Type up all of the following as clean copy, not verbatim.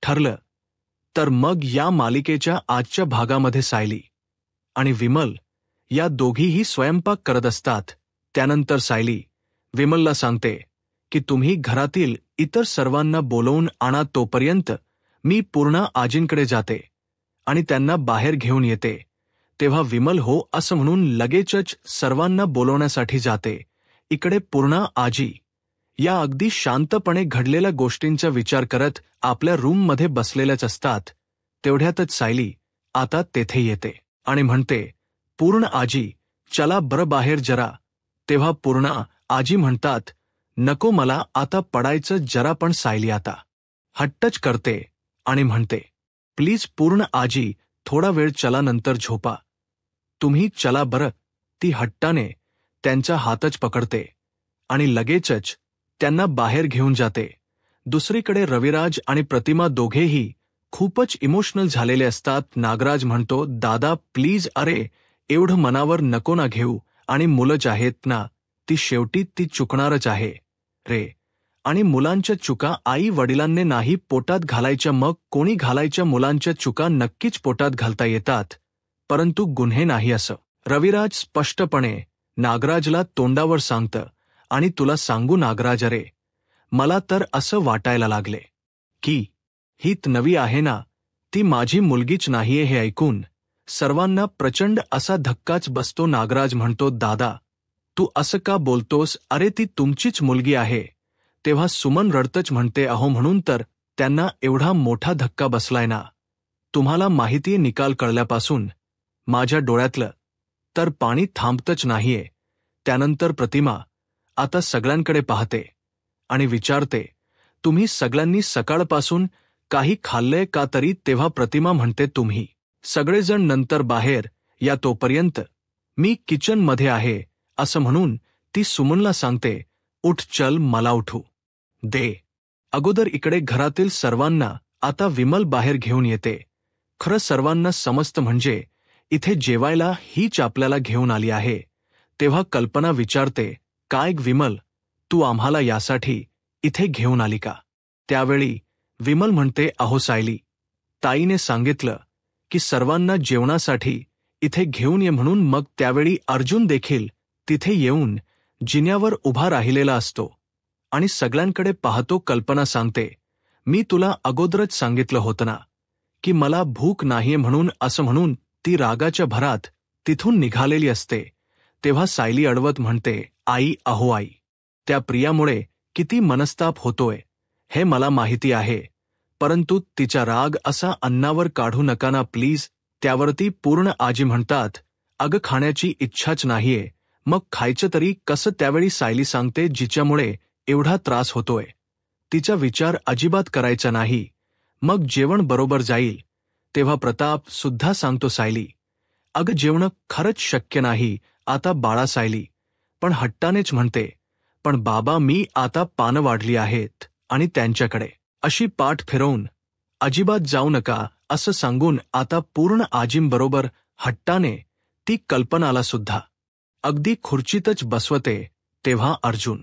ठरलं तर मग या मालिकेच्या आजच्या भागामध्ये सायली आणि विमल या दोघीही स्वयंपाक करत असतात. त्यानंतर सायली विमलला सांगते की तुम्ही घरातील इतर सर्वांना बोलवून आणा, तोपर्यंत मी पूर्णा आजींकडे जाते आणि त्यांना बाहेर घेऊन येते. तेव्हा विमल हो असं म्हणून लगेचच सर्वांना बोलवण्यासाठी जाते. इकडे पूर्णा आजी या अगदी शांतपणे घडलेल्या गोष्टींचा विचार करत आपल्या रूममध्ये बसलेल्याच असतात. तेवढ्यातच सायली आता तेथे येते आणि म्हणते, पूर्ण आजी चला बरं बाहेर जरा. तेव्हा पूर्णा आजी म्हणतात, नको मला आता पडायचं जरा. पण सायली आता हट्टच करते आणि म्हणते, प्लीज पूर्ण आजी थोडा वेळ चला, नंतर झोपा तुम्ही, चला बरं. ती हट्टाने त्यांचा हातच पकडते आणि लगेचच त्यांना बाहेर घेऊन जाते. दुसरीकडे रविराज आणि प्रतिमा दोघेही खूपच इमोशनल झालेले असतात. नागराज म्हणतो, दादा प्लीज, अरे एवढं मनावर नको ना घेऊ, आणि मुलंच आहेत ना, ती शेवटी ती चुकणारच आहे रे. आणि मुलांच्या चुका आई वडिलांनी नाही पोटात घालायच्या, मग कोणी घालायच्या? मुलांच्या चुका नक्कीच पोटात घालता येतात, परंतु गुन्हे नाही, असं रविराज स्पष्टपणे नागराजला तोंडावर सांगतं. आणि तुला सांगू नागराज, अरे मला तर असं वाटायला लागले की ही नवी आहे ना, ती माझी मुलगीच नाहीये. हे ऐकून सर्वांना प्रचंड असा धक्काच बसतो. नागराज म्हणतो, दादा तू असं का बोलतोस? अरे ती तुमचीच मुलगी आहे. तेव्हा सुमन रडतच म्हणते, अहो म्हणून तर त्यांना एवढा मोठा धक्का बसलाय ना. तुम्हाला माहितीये, निकाल कळल्यापासून माझ्या डोळ्यातलं तर पाणी थांबतच नाहीये. त्यानंतर प्रतिमा आता सगळ्यांकडे पाहते आणि विचारते, तुम्ही सगळ्यांनी सकाळपासून काही खाल्लंय का तरी? तेव्हा प्रतिमा म्हणते, तुम्ही सगळेजण नंतर बाहेर या, तोपर्यंत मी किचनमध्ये आहे. असं म्हणून ती सुमनला सांगते, उठ चल, मला उठू दे अगोदर. इकडे घरातील सर्वांना आता विमल बाहेर घेऊन येते. खरं सर्वांना समजतं, म्हणजे इथे जेवायला हीच आपल्याला घेऊन आली आहे. तेव्हा कल्पना विचारते, काय विमल, तू आम्हाला यासाठी इथे घेऊन आली का? त्यावेळी विमल म्हणते, अहो सायली, ताईने सांगितलं की सर्वांना जेवणासाठी इथे घेऊन ये म्हणून. मग त्यावेळी अर्जुन देखील तिथे येऊन जिन्यावर उभा राहिलेला असतो आणि सगळ्यांकडे पाहतो. कल्पना सांगते, मी तुला अगोदरच सांगितलं होतं ना की मला भूक नाहीये म्हणून. असं म्हणून ती रागाच्या भरात तिथून निघालेली असते. तेव्हा सायली अडवत म्हणते, आई, अहो आई, त्या प्रियामुळे किती मनस्ताप होतोय हे मला माहिती आहे, परंतु तिचा राग असा अन्नावर काढू नका ना प्लीज. त्यावरती पूर्ण आजी म्हणतात, अगं खाण्याची इच्छाच नाहीये, मग खायचं तरी कसं? त्यावेळी सायली सांगते, जिच्यामुळे एवढा त्रास होतोय तिचा विचार अजिबात करायचा नाही, मग जेवण बरोबर जाईल. तेव्हा प्रताप सुद्धा सांगतो, सायली अगं जेवण खरंच शक्य नाही आता बाळा. सायली पण हट्टानेच म्हणते, पण बाबा मी आता पानं वाढली आहेत आणि त्यांच्याकडे अशी पाठ फिरवून अजिबात जाऊ नका, असं सांगून आता पूर्ण आजींबरोबर हट्टाने ती कल्पनाला सुद्धा अगदी खुर्चीतच बसवते. तेव्हा अर्जुन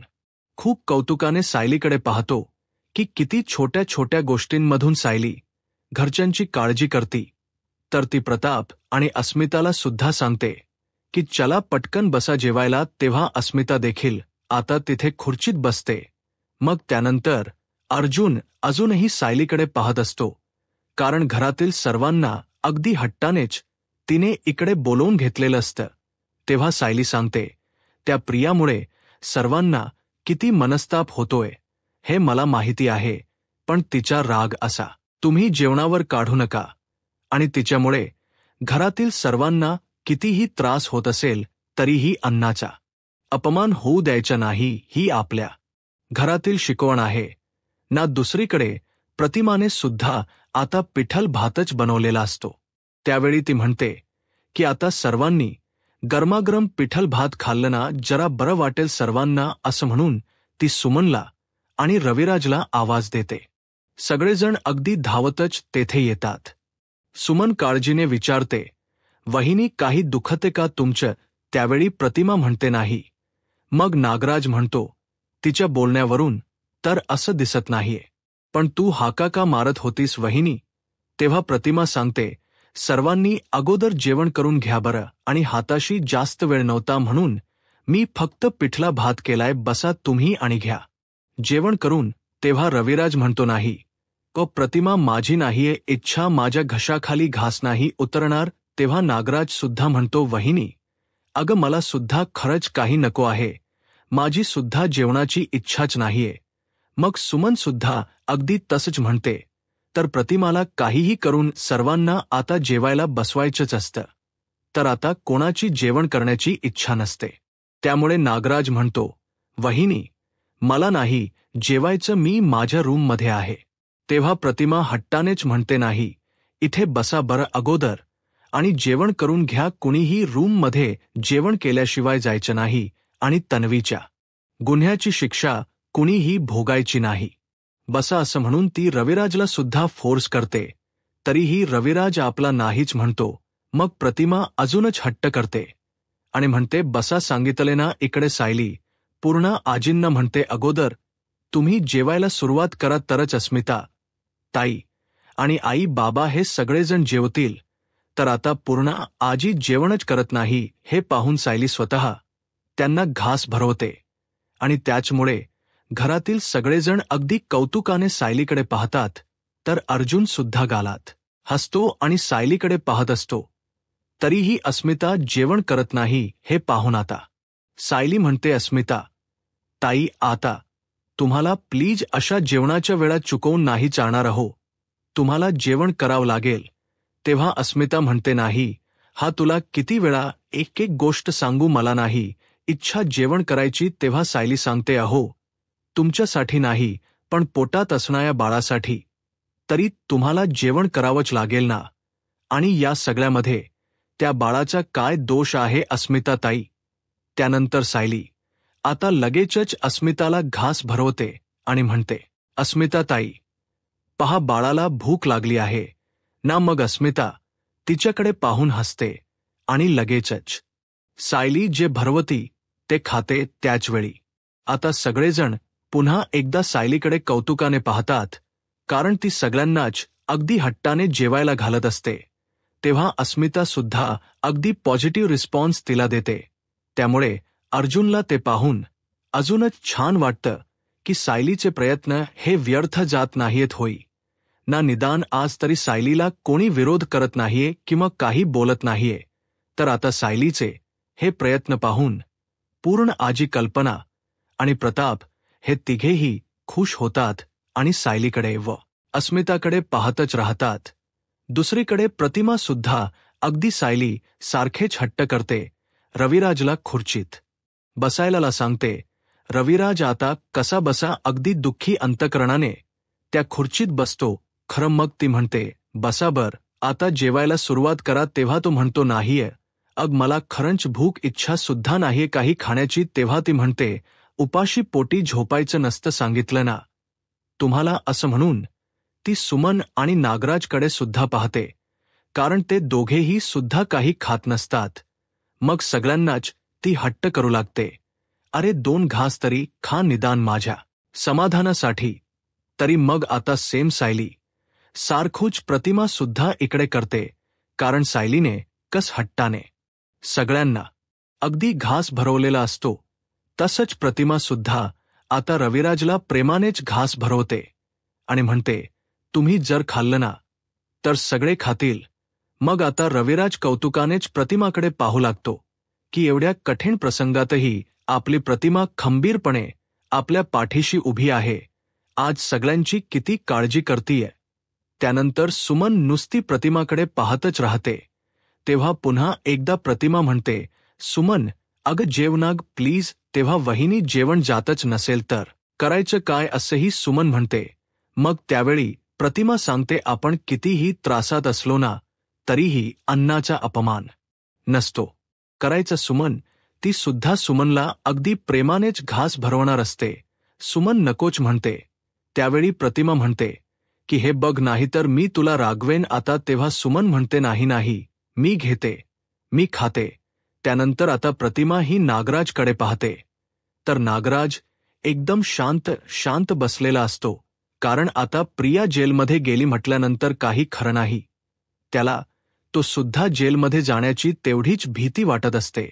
खूप कौतुकाने सायलीकडे पाहतो की किती छोट्या छोट्या गोष्टींमधून सायली घरच्यांची काळजी करती. तर ती प्रताप आणि अस्मिताला सुद्धा सांगते की चला पटकन बसा जेवायला. तेव्हा अस्मिता देखील आता तिथे खुर्चीत बसते. मग त्यानंतर अर्जुन अजूनही सायलीकडे पाहत असतो, कारण घरातील सर्वांना अगदी हट्टानेच तिने इकडे बोलवून घेतलेलं असतं. तेव्हा सायली सांगते, त्या प्रियामुळे सर्वांना किती मनस्ताप होतोय हे मला माहिती आहे, पण तिचा राग असा तुम्ही जेवणावर काढू नका. आणि तिच्यामुळे घरातील सर्वांना कितीही त्रास होत असेल तरीही अन्नाचा अपमान होऊ द्यायचा नाही, ही आपल्या घरातील शिकवण आहे ना. दुसरीकडे प्रतिमाने सुद्धा आता पिठल भातच बनवलेला असतो. त्यावेळी ती म्हणते की आता सर्वांनी गरमागरम पिठल भात खाल्लं ना, जरा बरं वाटेल सर्वांना. असं म्हणून ती सुमनला आणि रविराजला आवाज देते. सगळेजण अगदी धावतच तेथे येतात. सुमन काळजीने विचारते, वहिनी काही दुखते का तुमचं? त्यावेळी प्रतिमा म्हणते, नाही. मग नागराज म्हणतो, तिच्या बोलण्यावरून तर असं दिसत नाहीये पण तू हाका का मारत होतीस वहिनी? तेव्हा प्रतिमा सांगते, सर्वांनी अगोदर जेवण करून घ्या बरं, आणि हाताशी जास्त वेळ नव्हता म्हणून मी फक्त पिठला भात केलाय, बसा तुम्ही आणि घ्या जेवण करून. तेव्हा रविराज म्हणतो, नाही प्रतिमा, माझी नाहीये इच्छा, माझ्या घशाखाली घास नाही उतरणार. तेव्हा नागराज सुद्धा म्हणतो, वहिनी अगं मला सुद्धा खरंच काही नको आहे, माझी सुद्धा जेवणाची इच्छाच नाहीये. मग सुमन सुद्धा अगदी तसंच म्हणते. तर प्रतिमाला काहीही करून सर्वांना आता जेवायला बसवायचंच असतं, तर आता कोणाची जेवण करण्याची इच्छा नसते. त्यामुळे नागराज म्हणतो, वहिनी मला नाही जेवायचं, मी माझ्या रूममध्ये आहे. तेव्हा प्रतिमा हट्टानेच म्हणते, नाही इथे बसा बरं अगोदर आणि जेवण करून घ्या, कुणीही रूममध्ये जेवण केल्याशिवाय जायचं नाही आणि तन्वीच्या गुन्ह्याची शिक्षा कुणीही भोगायची नाही. बसा असं म्हणून ती रविराजला सुद्धा फोर्स करते. तरीही रविराज आपला नाहीच म्हणतो. मग प्रतिमा अजूनच हट्ट करते आणि म्हणते, बसा सांगितले ना. इकडे सायली पूर्ण आजींना म्हणते, अगोदर तुम्ही जेवायला सुरुवात करा तरच अस्मिता ताई आणि आई बाबा हे सगळेजण जेवतील. तर आता पूर्ण आजी जेवणच करत नाही हे पाहून सायली स्वतः त्यांना घास भरवते आणि त्याचमुळे घरातील सगळेजण अगदी कौतुकाने सायलीकडे पाहतात. तर अर्जुन सुद्धा गालात हसतो आणि सायलीकडे पाहत असतो. तरीही अस्मिता जेवण करत नाही हे पाहून आता सायली म्हणते, अस्मिता ताई आता तुम्हाला प्लीज अशा जेवणाच्या वेळा चुकवून नाही चालणार आहो, तुम्हाला जेवण करावं लागेल. तेव्हा अस्मिता म्हणते, नाही हा तुला किती वेळा एक एक गोष्ट सांगू, मला नाही इच्छा जेवण करायची. तेव्हा सायली सांगते, अहो तुमच्यासाठी नाही पण पोटात असणाऱ्या बाळासाठी तरी तुम्हाला जेवण करावंच लागेल ना. आणि या सगळ्यामध्ये त्या बाळाचा काय दोष आहे अस्मिता ताई? त्यानंतर सायली आता लगेचच अस्मिताला घास भरवते आणि म्हणते, अस्मिता ताई पहा बाळाला भूक लागली आहे ना. मग अस्मिता तिच्याकडे पाहून हसते आणि लगेचच सायली जे भरवती ते खाते. त्याचवेळी आता सगळेजण पुन्हा एकदा सायलीकडे कौतुकाने पाहतात, कारण ती सगळ्यांनाच अगदी हट्टाने जेवायला घालत असते. तेव्हा अस्मिता सुद्धा अगदी पॉझिटिव्ह रिस्पॉन्स तिला देते. त्यामुळे अर्जुनला ते पाहून अजूनच छान वाटतं की सायलीचे प्रयत्न हे व्यर्थ जात नाहीयेत होई ना. निदान आज तरी सायलीला कोणी विरोध करत नाहीये किंवा काही बोलत नाहीये. तर आता सायलीचे हे प्रयत्न पाहून पूर्ण आजी, कल्पना आणि प्रताप हे तिघेही खुश होतात आणि सायलीकडे व अस्मिताकडे पाहतच राहतात. दुसरीकडे प्रतिमा सुद्धा अगदी सायली सारखेच हट्ट करते. रविराजला खुर्चीत बसायला सांगते. रविराज आता कसा बसा अगदी दुःखी अंतकरणाने त्या खुर्चीत बसतो. खरं मग ती म्हणते, बसाबर आता जेवायला सुरुवात करा. तेव्हा तो म्हणतो, नाहीये मला खरंच भूक इच्छा सुद्धा नाहीये काही खाण्याची. तेव्हा ती म्हणते, उपाशी पोटी झोपायचं नसतं सांगितलं ना तुम्हाला. असं म्हणून ती सुमन आणि नागराजकडे सुद्धा पाहते, कारण ते दोघेही सुद्धा काही खात नसतात. मग सगळ्यांनाच ती हट्ट करू लागते, अरे 2 घास तरी खा निदान माझ्या समाधानासाठी. तरी मग आता सेम सायली सारखूच प्रतिमा सुद्धा इकडे करते, कारण सायलीने कस हट्टाने सगळ्यांना अगदी घास भरवलेला असतो. तसंच प्रतिमा सुद्धा आता रविराजला प्रेमानेच घास भरवते आणि म्हणते, तुम्ही जर खाल्लं ना तर सगळे खातील. मग आता रविराज कौतुकानेच प्रतिमाकडे पाहू लागतो की एवढ्या कठीण प्रसंगातही आपली प्रतिमा खंबीरपणे आपल्या पाठीशी उभी आहे. आज सगळ्यांची किती काळजी करतीये. त्यानंतर सुमन नुसती प्रतिमाकडे पाहतच राहते. तेव्हा पुन्हा एकदा प्रतिमा म्हणते, सुमन अगं जेवणाग प्लीज. तेव्हा वहिनी जेवण जातच नसेल तर करायचं काय असेही सुमन म्हणते. मग त्यावेळी प्रतिमा सांगते, आपण कितीही त्रासात असलो ना तरीही अन्नाचा अपमान नसतो करायचा. सुमन ती सुद्धा सुमनला अगदी प्रेमानेच घास भरवणार असते. सुमन नकोच म्हणते. त्यावेळी प्रतिमा म्हणते की हे बघ, नाहीतर मी तुला रागवेन आता. तेव्हा सुमन म्हणते, नाही नाही मी घेते, मी खाते. त्यानंतर आता प्रतिमा ही नागराजकडे पाहते. तर नागराज एकदम शांत बसलेला असतो कारण आता प्रिया जेलमध्ये गेली म्हटल्यानंतर काही खरं नाही. त्याला तो सुद्धा जेलमध्ये जाण्याची तेवढीच भीती वाटत असते.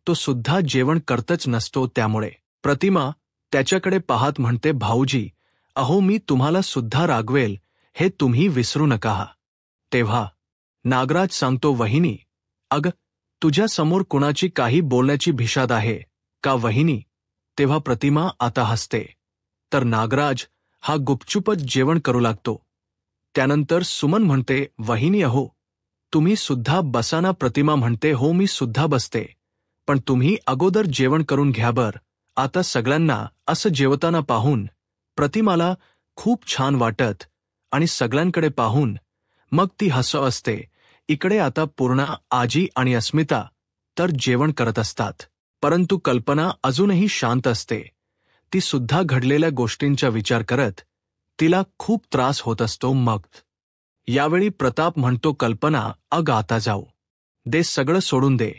तो सुद्धा जेवण करतच नसतो. त्यामुळे प्रतिमा त्याच्याकडे पाहत म्हणते, भाऊजी, अहो मी तुम्हाला सुद्धा रागवेल हे तुम्ही विसरू नका. तेव्हा नागराज सांगतो, वहिनी, अग तुझ्या समोर कुणाची काही बोलण्याची भिशाद आहे का वहिनी? तेव्हा प्रतिमा आता हसते. तर नागराज हा गुपचूपच जेवण करू लागतो. त्यानंतर सुमन म्हणते, वहिनी अहो तुम्ही सुद्धा बसाना. प्रतिमा म्हणते, हो मी सुद्धा बसते, पण तुम्ही अगोदर जेवण करून घ्या बर. आता सगळ्यांना असं जेवताना पाहून प्रतिमाला खूप छान वाटत आणि सगळ्यांकडे पाहून मग ती हसत असते. इकडे आता पूर्णा, आजी आणि अस्मिता तर जेवण करत असतात, परंतु कल्पना अजूनही शांत असते. ती सुद्धा घडलेल्या गोष्टींचा विचार करत तिला खूप त्रास होत असतो. मग यावेळी प्रताप म्हणतो, कल्पना, अग आता जाऊ दे, सगळं सोडून दे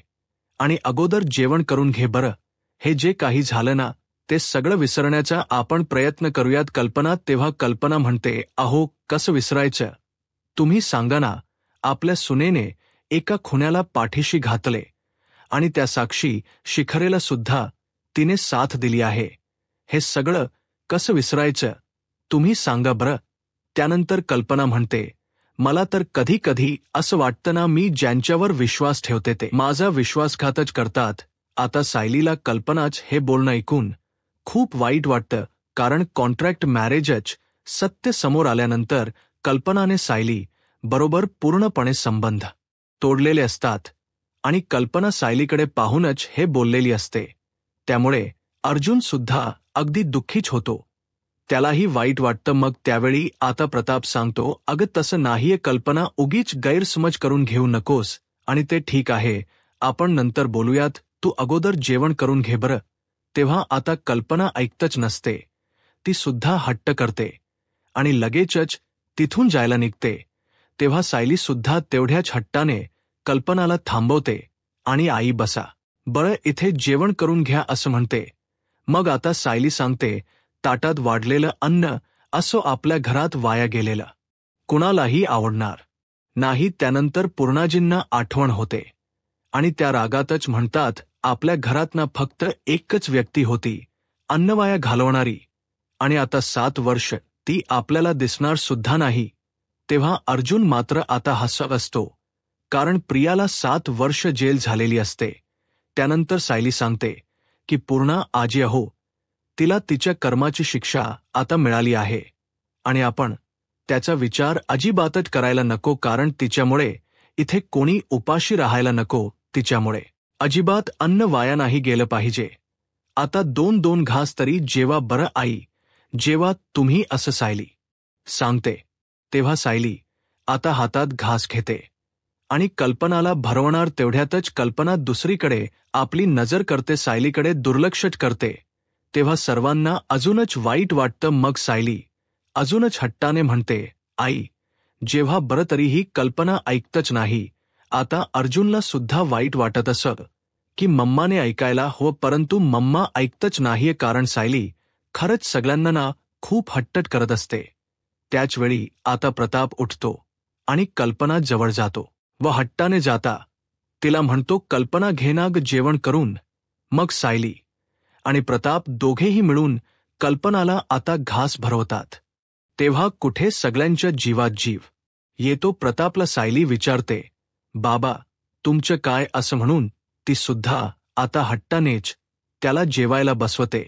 आणि अगोदर जेवण करून घे बरं. हे जे काही झालं ना ते सगळं विसरण्याचा आपण प्रयत्न करूयात. कल्पना तेव्हा कल्पना म्हणते, अहो कसं विसरायचं? तुम्ही सांगा ना. आपल्या सुनेने एका खुन्याला पाठीशी घातले आणि त्या साक्षी शिखरेला सुद्धा तिने साथ दिली आहे. हे सगळं कसं विसरायचं? तुम्ही सांगा बरं. त्यानंतर कल्पना म्हणते, मला तर कधी कधी असं वाटतं ना, मी ज्यांच्यावर विश्वास ठेवते ते माझा विश्वासघातच करतात. आता सायलीला कल्पनाच हे बोलणं ऐकून खूप वाईट वाटतं, कारण कॉन्ट्रॅक्ट मॅरेजच सत्य समोर आल्यानंतर कल्पनाने सायली बरोबर पूर्णपणे संबंध तोडलेले असतात आणि कल्पना सायलीकडे पाहूनच हे बोललेली असते. त्यामुळे अर्जुन सुद्धा अगदी दुःखीच होतो. त्यालाही वाईट वाटतं. मग त्यावेळी आता प्रताप सांगतो, अगं तसं नाहीये कल्पना, उगीच गैरसमज करून घेऊ नकोस आणि ते ठीक आहे, आपण नंतर बोलूयात. तू अगोदर जेवण करून घे बरं. तेव्हा आता कल्पना ऐकतच नसते. ती सुद्धा हट्ट करते आणि लगेचच तिथून जायला निघते. तेव्हा सायली सुद्धा तेवढ्याच हट्टाने कल्पनाला थांबवते आणि आई बसा बरं इथे जेवण करून घ्या असं म्हणते. मग आता सायली सांगते, ताटात वाढलेलं अन्न असो आपल्या घरात वाया गेलेलं कुणालाही आवडणार नाही. त्यानंतर पूर्णाजींना आठवण होते आणि त्या रागातच म्हणतात, आपल्या घरात ना फक्त एकच व्यक्ती होती अन्न वाया घालवणारी, आणि आता 7 वर्ष ती आपल्याला दिसणार सुद्धा नाही. तेव्हा अर्जुन मात्र आता हसत असतो, कारण प्रियाला 7 वर्ष जेल झालेली असते. त्यानंतर सायली सांगते की पूर्णा आजी अहो, तिला तिच्या कर्माची शिक्षा आता मिळाली आहे आणि आपण त्याचा विचार अजिबातच करायला नको, कारण तिच्यामुळे इथे कोणी उपाशी राहायला नको. तिच्यामुळे अजिबात अन्न वाया नाही गेलं पाहिजे. आता 2-2 घास तरी जेवा बरं आई, जेवा तुम्ही असं सायली सांगते. तेव्हा सायली आता हातात घास घेते आणि कल्पनाला भरवणार. तेवढ्यातच कल्पना दुसरीकडे आपली नजर करते, सायलीकडे दुर्लक्षच करते. तेव्हा सर्वांना अजूनच वाईट वाटतं. मग सायली अजूनच हट्टाने म्हणते, आई जेव्हा बरं. तरीही कल्पना ऐकतच नाही. आता अर्जुनला सुद्धा वाईट वाटत असं की मम्माने ऐकायला हवं, परंतु मम्मा ऐकतच नाहीये, कारण सायली खरंच सगळ्यांना ना खूप हट्ट करत असते. त्याचवेळी आता प्रताप उठतो आणि कल्पना जवळ जातो व हट्टाने जाता तिला म्हणतो, कल्पना घेनाग जेवण करून. मग सायली आणि प्रताप दोघेही मिळून कल्पनाला आता घास भरवतात. तेव्हा कुठे सगळ्यांच्या जीवात जीव येतो. प्रतापला सायली विचारते, बाबा तुमचं काय? असं म्हणून ती सुद्धा आता हट्टानेच त्याला जेवायला बसवते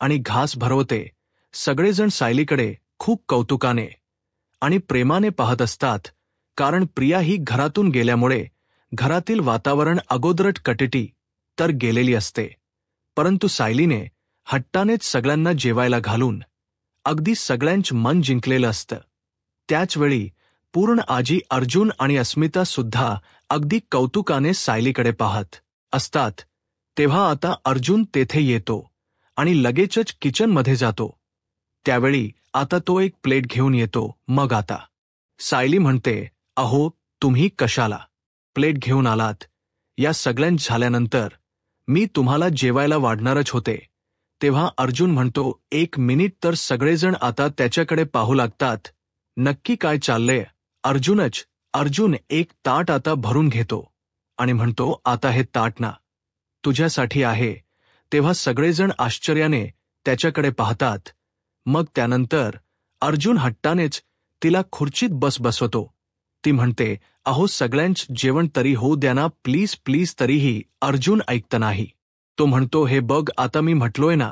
आणि घास भरवते. सगळेजण सायलीकडे खूप कौतुकाने आणि प्रेमाने पाहत असतात, कारण प्रिया ही घरातून गेल्यामुळे घरातील वातावरण अगोदरच कटेटी तर गेलेली असते, परंतु सायलीने हट्टानेच सगळ्यांना जेवायला घालून अगदी सगळ्यांचं मन जिंकलेलं असतं. त्याचवेळी पूर्ण आजी, अर्जुन आणि अस्मिता सुद्धा अगदी कौतुकाने सायलीकडे पाहत असतात. तेव्हा आता अर्जुन तेथे येतो आणि लगेचच किचनमध्ये जातो. त्यावेळी आता तो एक प्लेट घेऊन येतो. मग आता सायली म्हणते, अहो तुम्ही कशाला प्लेट घेऊन आलात? या सगळ्यांच झाल्यानंतर मी तुम्हाला जेवायला वाढणारच होते, तेव्हा अर्जुन म्हणतो, 1 मिनिट. तर सगळेजण आता त्याच्याकडे पाहू लागतात. नक्की काय चाललंय? अर्जुन एक ताट आता भरून घेतो आणि म्हणतो, आता हे ताट ना तुझ्यासाठी आहे. तेव्हा सगळेजण आश्चर्याने त्याच्याकडे पाहतात. मग त्यानंतर अर्जुन हट्टानेच तिला खुर्चीत बसवतो. ती म्हणते, अहो सगळ्यांच जेवण तरी होऊ द्या ना प्लीज प्लीज. तरीही अर्जुन ऐकत नाही. तो म्हणतो, हे बघ आता मी म्हटलोय ना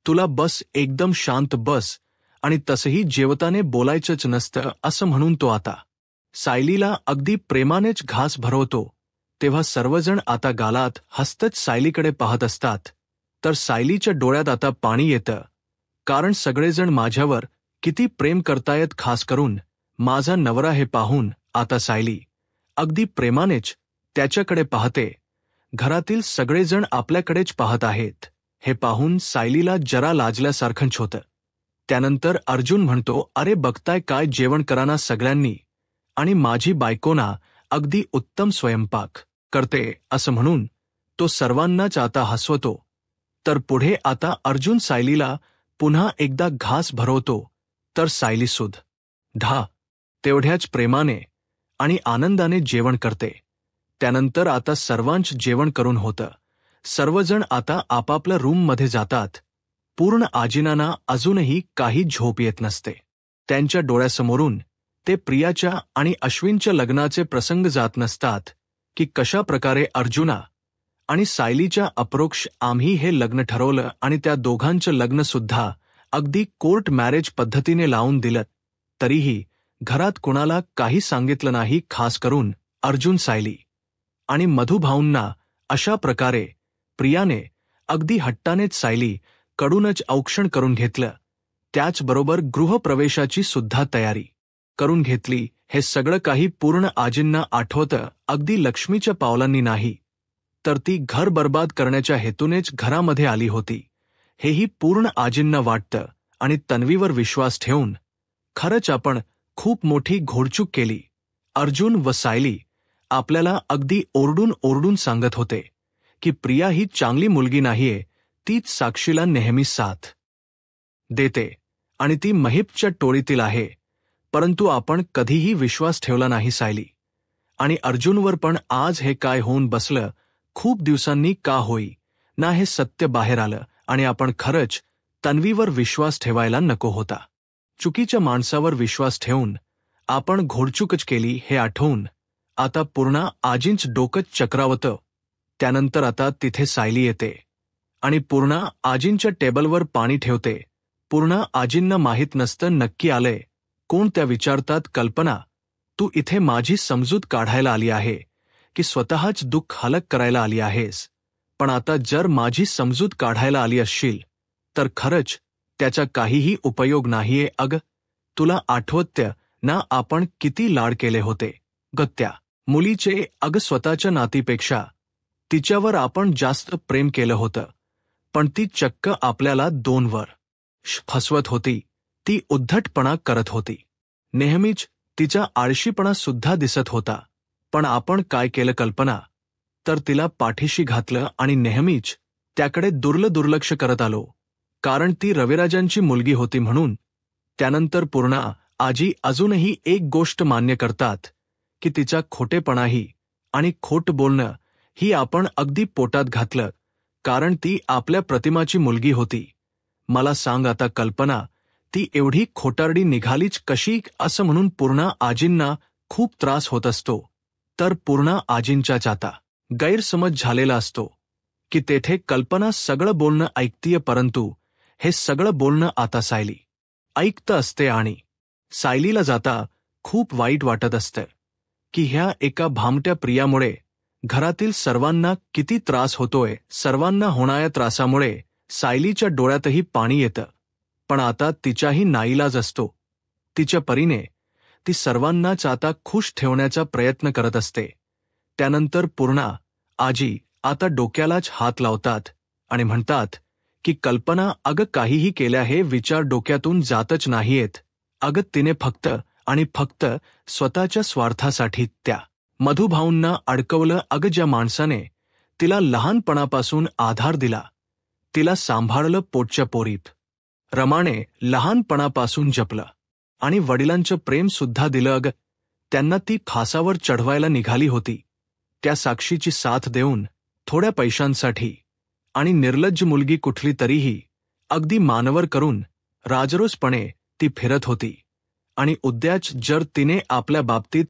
तुला बस, एकदम शांत बस. आणि तसंही जेवताने बोलायचंच नसतं असं म्हणून तो आता सायलीला अगदी प्रेमानेच घास भरवतो. तेव्हा सर्वजण आता गालात हसतच सायलीकडे पाहत असतात. तर सायलीच्या डोळ्यात आता पाणी येतं. कारण सगळेजण माझ्यावर किती प्रेम करतायत, खास करून माझा नवरा. हे पाहून आता सायली अगदी प्रेमानेच त्याच्याकडे पाहते. घरातील सगळेजण आपल्याकडेच पाहत आहेत. हे पाहून सायलीला जरा लाजल्यासारखंच होतं. त्यानंतर अर्जुन म्हणतो, अरे बघताय काय, जेवण करा ना सगळ्यांनी. आणि माझी बायको ना अगदी उत्तम स्वयंपाक करते असं म्हणून तो सर्वांनाच आता हसवतो. तर पुढे आता अर्जुन सायलीला पुन्हा एकदा घास भरवतो. तर सायलीसुद्धा तेवढ्याच प्रेमाने आणि आनंदाने जेवण करते. त्यानंतर आता सर्वांच जेवण करून होतं. सर्वजण आता आपापल्या रूममध्ये जातात. पूर्ण आजीनांना अजूनही काही झोप येत नसते. त्यांच्या डोळ्यासमोरून ते प्रियाच्या आणि अश्विनच्या लग्नाचे प्रसंग जात नसतात, की कशा प्रकारे अर्जुना आणि सायलीच्या अप्रोक्ष आम्ही हे लग्न ठरवलं आणि त्या दोघांचं लग्नसुद्धा अगदी कोर्ट मॅरेज पद्धतीने लावून दिलं. तरीही घरात कुणाला काही सांगितलं नाही, खास करून अर्जुन, सायली आणि मधुभाऊंना. अशा प्रकारे प्रियाने अगदी हट्टानेच सायली कडूनच औक्षण करून घेतलं. त्याचबरोबर गृहप्रवेशाची सुद्धा तयारी करून घेतली. हे सगळं काही पूर्ण आजींना आठवतं. अगदी लक्ष्मीच्या पावलांनी नाही, तर ती घर बर्बाद करण्याच्या हेतूनेच घरामध्ये आली होती, हेही पूर्ण आजींना वाटतं. आणि तन्वीवर विश्वास ठेवून खरंच आपण खूप मोठी घोडचूक केली. अर्जुन व सायली आपल्याला अगदी ओरडून ओरडून सांगत होते की प्रिया ही चांगली मुलगी नाहीये, तीच साक्षीला नेहमी साथ देते आणि ती महिपच्या टोळीतील आहे. परंतु आपण कधीही विश्वास ठेवला नाही सायली आणि अर्जुनवर. पण आज हे काय होऊन बसलं, खूप दिवसांनी का होई ना हे सत्य बाहेर आलं आणि आपण खरंच तन्वीवर विश्वास ठेवायला नको होता. चुकीच्या माणसावर विश्वास ठेवून आपण घोडचूकच केली हे आठवून आता पूर्ण आजींच डोकंच चक्रावतं. त्यानंतर आता तिथे सायली येते आणि पूर्ण आजींच्या टेबलवर पाणी ठेवते. पूर्ण आजींना माहीत नसतं नक्की आलंय कोण. त्या विचारतात, कल्पना तू इथे माझी समजूत काढायला आली आहे की स्वतःच दुःख हलक करायला आली आहेस? पण आता जर माझी समजूत काढायला आली असशील तर खरंच त्याचा काहीही उपयोग नाहीये. अग तुला आठवतं ना आपण किती लाड केले होते ग त्या मुलीचे? अग स्वतःच्या नातीपेक्षा तिच्यावर आपण जास्त प्रेम केलं होतं, पण ती चक्क आपल्याला 2 वर फसवत होती. ती उद्धटपणा करत होती. नेहमीच तिचा आळशीपणा सुद्धा दिसत होता. पण आपण काय केलं कल्पना? तर तिला पाठीशी घातलं आणि नेहमीच त्याकडे दुर्लक्ष करत आलो, कारण ती रविराजांची मुलगी होती म्हणून. त्यानंतर पूर्ण आजी अजूनही एक गोष्ट मान्य करतात की तिचा खोटेपणाही आणि खोट बोलणं ही आपण अगदी पोटात घातलं, कारण ती आपल्या प्रतिमाची मुलगी होती. मला सांग आता कल्पना, ती एवढी खोटारडी निघालीच कशी? असं म्हणून पूर्ण आजींना खूप त्रास होत असतो. तर पूर्ण आजींच्याच आता गैरसमज झालेला असतो की तेथे कल्पना सगळं बोलणं ऐकतीये, परंतु हे सगळं बोलणं आता सायली ऐकतं असते. आणि सायलीला जाता खूप वाईट वाटत असतं की ह्या एका भामट्या प्रियामुळे घरातील सर्वांना किती त्रास होतोय. सर्वांना होणाऱ्या त्रासामुळे सायलीच्या डोळ्यातही पाणी येतं. पण आता तिच्याही नाईलाज असतो. तिच्या परीने ती सर्वांनाच आता खुश ठेवण्याचा प्रयत्न करत असते. त्यानंतर पूर्ण आजी आता डोक्यालाच हात लावतात आणि म्हणतात की कल्पना, अगं काहीही केल्या हे विचार डोक्यातून जातच नाहीयेत. अगं तिने फक्त आणि फक्त स्वतःच्या स्वार्थासाठी त्या मधुभाऊंना अडकवलं. अगं ज्या माणसाने तिला लहानपणापासून आधार दिला तिला सांभाळलं पोटच्या पोरीत. रमाने लहानपणापासून जपलं आणि वडिलांचं प्रेम सुद्धा दिलं. त्यांना ती फासावर चढवायला निघाली होती. त्या साक्षीची साथ देऊन थोड्या पैशांसाठी आणि निर्लज्ज मुलगी कुठली तरीही अगदी मानवर करून राजरोसपणे ती फिरत होती. आणि उद्याच जर तिने आपल्या बाबतीत